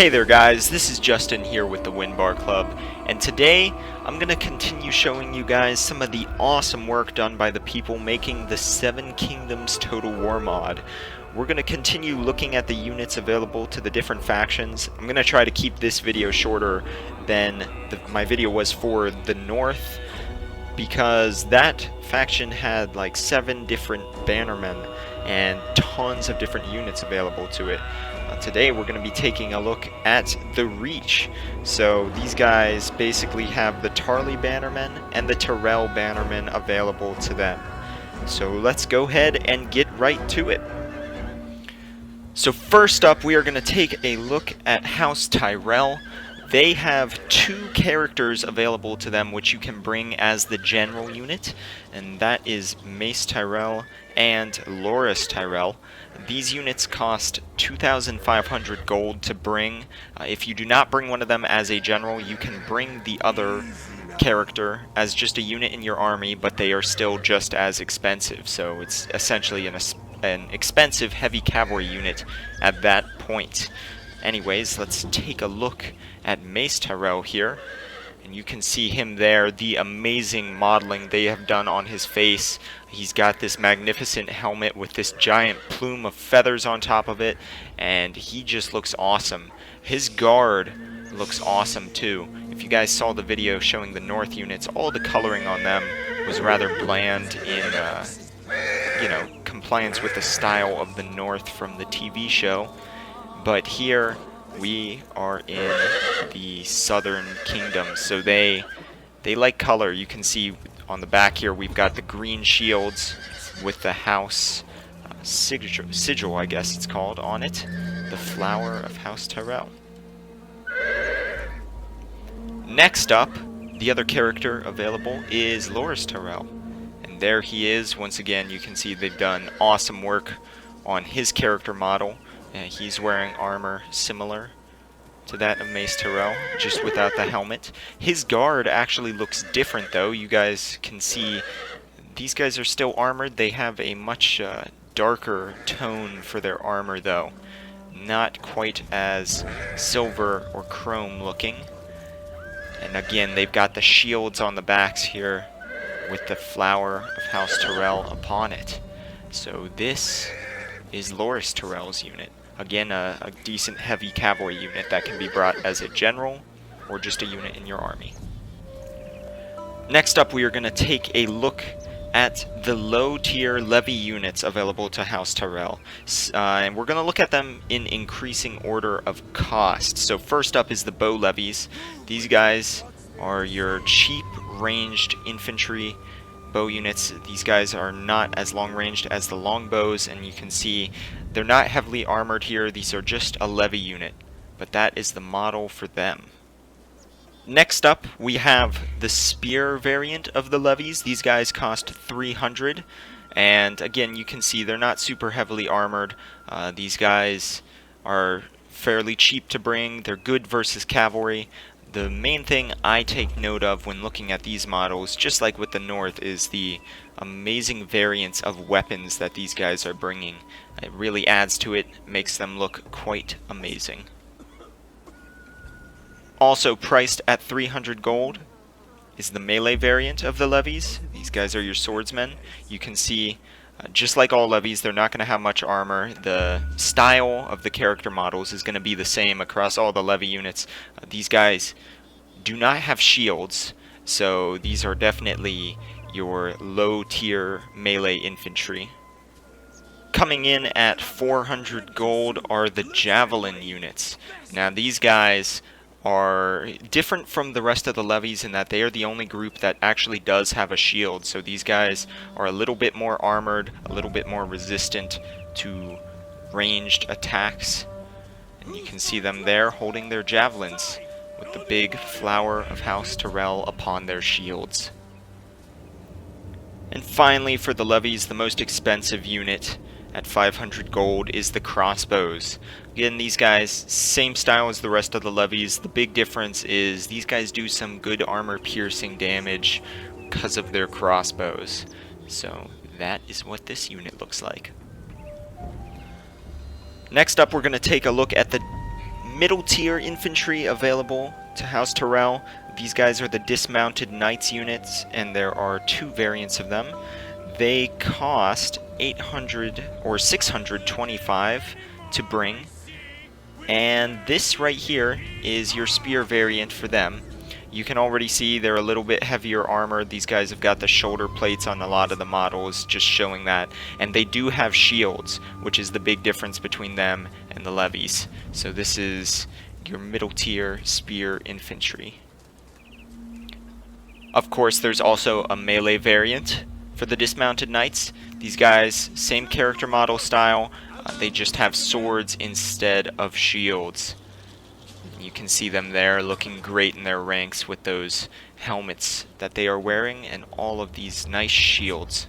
Hey there guys, this is Justin here with the WinBarClub, and today I'm going to continue showing you guys some of the awesome work done by the people making the Seven Kingdoms Total War mod. We're going to continue looking at the units available to the different factions. I'm going to try to keep this video shorter than my video was for the North, because that faction had like 7 different bannermen and tons of different units available to it. Today we're going to be taking a look at the Reach. So these guys basically have the Tarley bannermen and the Tyrell bannermen available to them. So let's go ahead and get right to it. So first up, we are going to take a look at House Tyrell. They have 2 characters available to them which you can bring as the general unit, and that is Mace Tyrell and Loras Tyrell. These units cost 2,500 gold to bring. If you do not bring one of them as a general, you can bring the other character as just a unit in your army, but they are still just as expensive, so it's essentially an expensive heavy cavalry unit at that point. Anyways, let's take a look at Mace Tyrell here, and you can see him there, the amazing modeling they have done on his face. He's got this magnificent helmet with this giant plume of feathers on top of it, and he just looks awesome. His guard looks awesome too. If you guys saw the video showing the North units, all the coloring on them was rather bland in, compliance with the style of the North from the TV show. But here we are in the Southern Kingdom, so they like color. You can see on the back here we've got the green shields with the house sigil, I guess it's called, on it. The flower of House Tyrell. Next up, the other character available is Loras Tyrell. And there he is. Once again, you can see they've done awesome work on his character model. He's wearing armor similar to that of Mace Tyrell, just without the helmet. His guard actually looks different though. You guys can see these guys are still armored. They have a much darker tone for their armor though. Not quite as silver or chrome looking. And again, they've got the shields on the backs here with the flower of House Tyrell upon it. So this is Loras Tyrell's unit. Again, a decent heavy cavalry unit that can be brought as a general or just a unit in your army. Next up, we are going to take a look at the low-tier Levy units available to House Tyrell. And we're going to look at them in increasing order of cost. So first up is the bow levies. These guys are your cheap ranged infantry bow units. These guys are not as long ranged as the longbows, and you can see they're not heavily armored here. These are just a levy unit, but that is the model for them. Next up, we have the spear variant of the levies. These guys cost 300, and again, you can see they're not super heavily armored. These guys are fairly cheap to bring. They're good versus cavalry. The main thing I take note of when looking at these models, just like with the North, is the amazing variance of weapons that these guys are bringing. It really adds to it, makes them look quite amazing. Also priced at 300 gold is the melee variant of the levies. These guys are your swordsmen. You can see, just like all levies, they're not going to have much armor. The style of the character models is going to be the same across all the levy units. These guys do not have shields, so these are definitely your low-tier melee infantry. Coming in at 400 gold are the Javelin units. Now these guys are different from the rest of the levies in that they are the only group that actually does have a shield. So these guys are a little bit more armored, a little bit more resistant to ranged attacks. And you can see them there holding their javelins with the big flower of House Tyrell upon their shields. And finally, for the levies, the most expensive unit at 500 gold is the Crossbows. Again, these guys, same style as the rest of the levies. The big difference is these guys do some good armor piercing damage because of their crossbows. So that is what this unit looks like. Next up, we're going to take a look at the middle tier infantry available to House Tyrell. These guys are the Dismounted Knights units, and there are 2 variants of them. They cost 800 or 625 to bring, and this right here is your spear variant for them. You can already see they're a little bit heavier armor. These guys have got the shoulder plates on a lot of the models, just showing that. And they do have shields, which is the big difference between them and the Levies. So this is your middle tier spear infantry. Of course, there's also a melee variant for the Dismounted Knights. These guys, same character model style, they just have swords instead of shields. You can see them there looking great in their ranks with those helmets that they are wearing and all of these nice shields.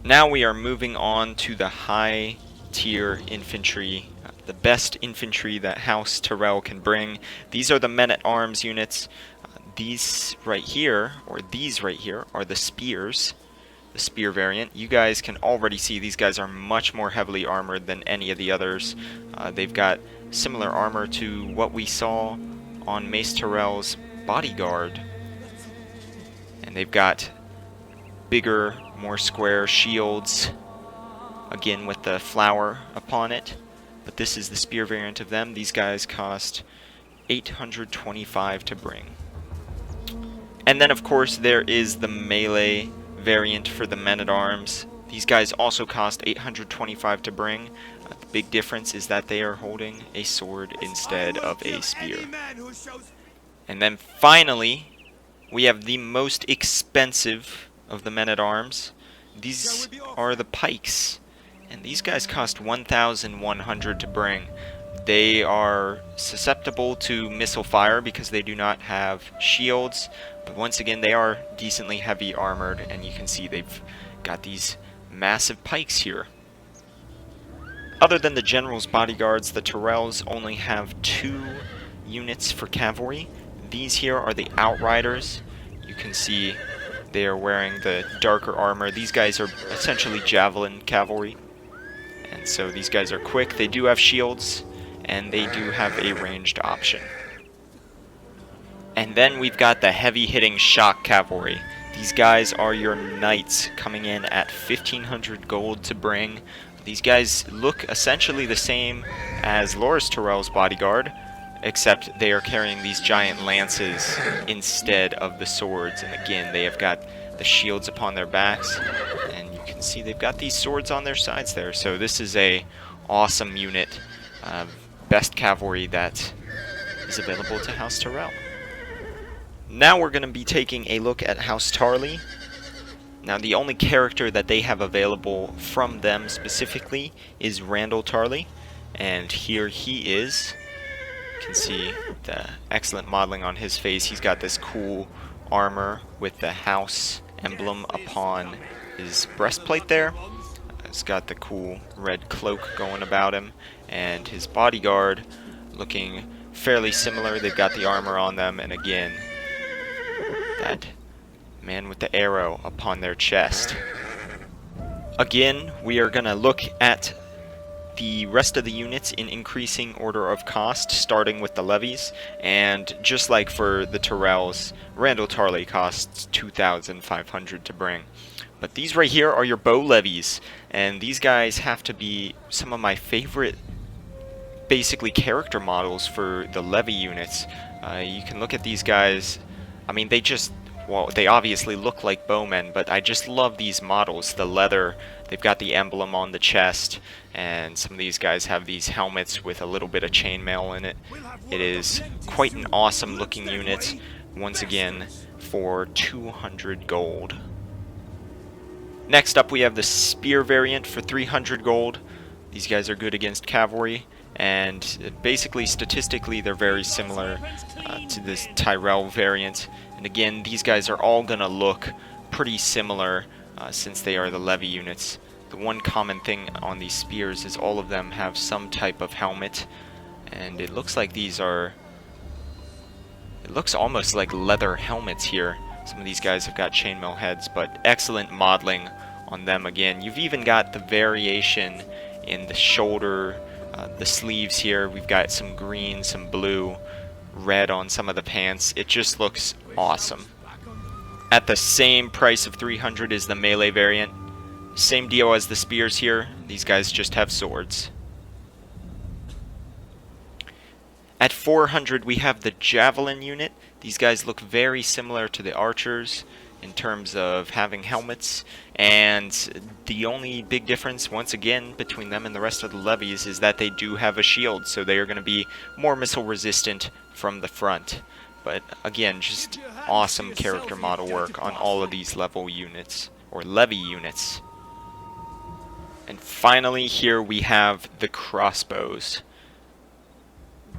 Now we are moving on to the high tier infantry, the best infantry that House Tyrell can bring. These are the men-at-arms units. These right here, or these right here, are the spears, the spear variant. You guys can already see these guys are much more heavily armored than any of the others. They've got similar armor to what we saw on Mace Tyrell's bodyguard. And they've got bigger, more square shields, again with the flower upon it. But this is the spear variant of them. These guys cost 825 to bring. And then of course there is the melee variant for the men-at-arms. These guys also cost 825 to bring. The big difference is that they are holding a sword instead of a spear. And then finally, we have the most expensive of the men-at-arms. These are the Pikes. And these guys cost 1,100 to bring. They are susceptible to missile fire because they do not have shields. But once again, they are decently heavy armored, and you can see they've got these massive pikes here. Other than the general's bodyguards, the Tyrells only have 2 units for cavalry. These here are the Outriders. You can see they are wearing the darker armor. These guys are essentially Javelin cavalry. And so these guys are quick. They do have shields, and they do have a ranged option. And then we've got the heavy-hitting shock cavalry. These guys are your knights, coming in at 1,500 gold to bring. These guys look essentially the same as Loras Tyrell's bodyguard, except they are carrying these giant lances instead of the swords. And again, they have got the shields upon their backs, and you can see they've got these swords on their sides there. So this is a awesome unit, best cavalry that is available to House Tyrell. Now we're going to be taking a look at House Tarley. Now the only character that they have available from them specifically is Randall Tarley, and here he is. You can see the excellent modeling on his face. He's got this cool armor with the house emblem upon his breastplate there. He's got the cool red cloak going about him, and his bodyguard looking fairly similar. They've got the armor on them, and again, that man with the arrow upon their chest. Again, we are going to look at the rest of the units in increasing order of cost, starting with the Levies. And just like for the Tyrells, Randall Tarley costs 2,500 to bring. But these right here are your bow Levies, and these guys have to be some of my favorite basically character models for the Levy units. You can look at these guys. I mean, they obviously look like bowmen, but I just love these models. The leather, they've got the emblem on the chest, and some of these guys have these helmets with a little bit of chainmail in it. It is quite an awesome looking unit, once again, for 200 gold. Next up, we have the spear variant for 300 gold. These guys are good against cavalry, and basically, statistically, they're very similar to this Tyrell variant. And again, these guys are all going to look pretty similar since they are the Levy units. The one common thing on these spears is all of them have some type of helmet, and it looks like these are... It looks almost like leather helmets here. Some of these guys have got chainmail heads, but excellent modeling on them again. You've even got the variation in the shoulder The sleeves here, we've got some green, some blue, red on some of the pants. It just looks awesome. At the same price of 300 is the melee variant. Same deal as the spears here. These guys just have swords. At 400 we have the Javelin Unit. These guys look very similar to the archers in terms of having helmets, and the only big difference once again between them and the rest of the levies is that they do have a shield, so they are going to be more missile resistant from the front. But again, just awesome character model work on all of these level units, or levy units. And finally here we have the crossbows.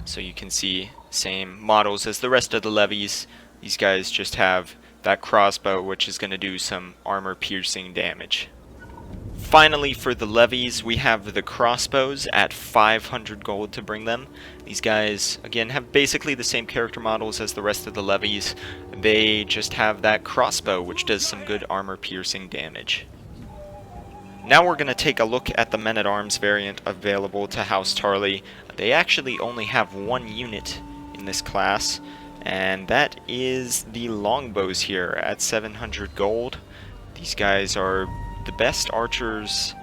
So you can see same models as the rest of the levies. These guys just have that crossbow, which is going to do some armor piercing damage. Finally, for the levies, we have the crossbows at 500 gold to bring them. These guys, again, have basically the same character models as the rest of the levies. They just have that crossbow, which does some good armor piercing damage. Now we're going to take a look at the men-at-arms variant available to House Tarley. They actually only have one unit in this class, and that is the longbows here at 700 gold. These guys are the best archers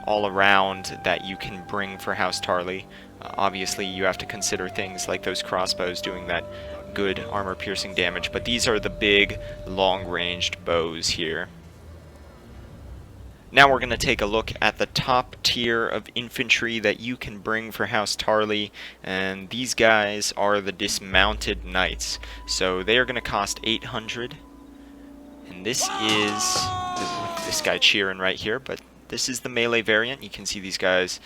all around that you can bring for House Tarley. Obviously you have to consider things like those crossbows doing that good armor piercing damage, but these are the big long-ranged bows here. Now we're going to take a look at the top tier of infantry that you can bring for House Tarley, and these guys are the Dismounted Knights. So they are going to cost 800, and this is this guy cheering right here, but this is the melee variant. You can see these guys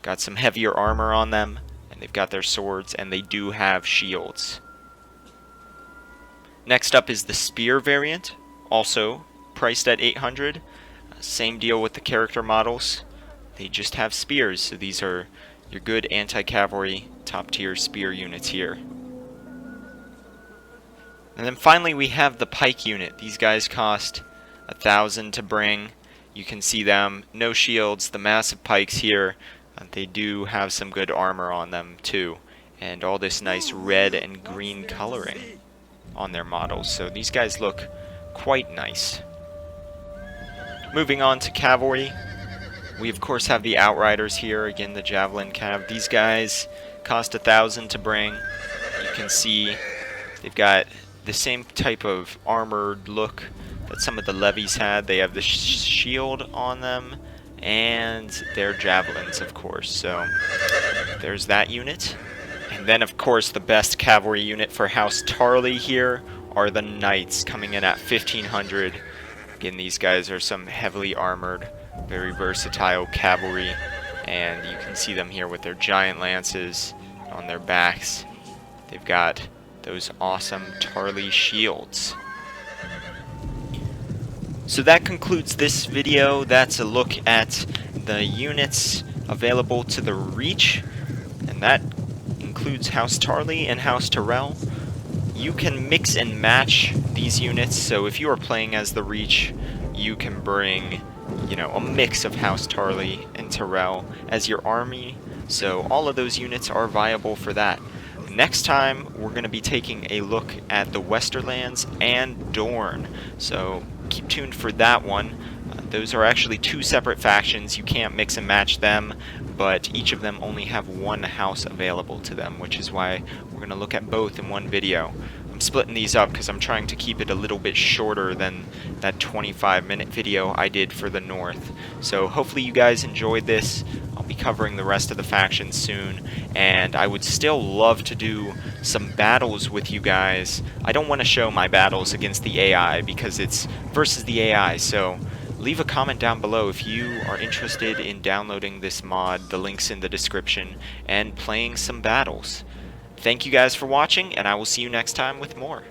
got some heavier armor on them, and they've got their swords, and they do have shields. Next up is the spear variant, also priced at 800. Same deal with the character models. They just have spears, so these are your good anti-cavalry top tier spear units here. And then finally we have the Pike unit. These guys cost 1,000 to bring. You can see them, no shields, the massive pikes here. They do have some good armor on them too, and all this nice red and green coloring on their models, so these guys look quite nice. Moving on to cavalry, we of course have the Outriders here, again the Javelin Cav. These guys cost 1,000 to bring. You can see they've got the same type of armored look that some of the levies had. They have the shield on them and their javelins, of course, so there's that unit. And then of course the best cavalry unit for House Tarley here are the Knights, coming in at 1,500. Again, these guys are some heavily armored, very versatile cavalry, and you can see them here with their giant lances on their backs. They've got those awesome Tarley shields. So that concludes this video. That's a look at the units available to the Reach, and that includes House Tarley and House Tyrell. You can mix and match these units, so if you are playing as the Reach, you can bring, a mix of House Tarley and Tyrell as your army, so all of those units are viable for that. Next time, we're going to be taking a look at the Westerlands and Dorne, so keep tuned for that one. Those are actually two separate factions. You can't mix and match them, but each of them only have one house available to them, which is why we're going to look at both in one video. I'm splitting these up because I'm trying to keep it a little bit shorter than that 25-minute video I did for the North. So hopefully you guys enjoyed this. I'll be covering the rest of the factions soon, and I would still love to do some battles with you guys. I don't want to show my battles against the AI because it's versus the AI, so leave a comment down below if you are interested in downloading this mod, the link's in the description, and playing some battles. Thank you guys for watching, and I will see you next time with more.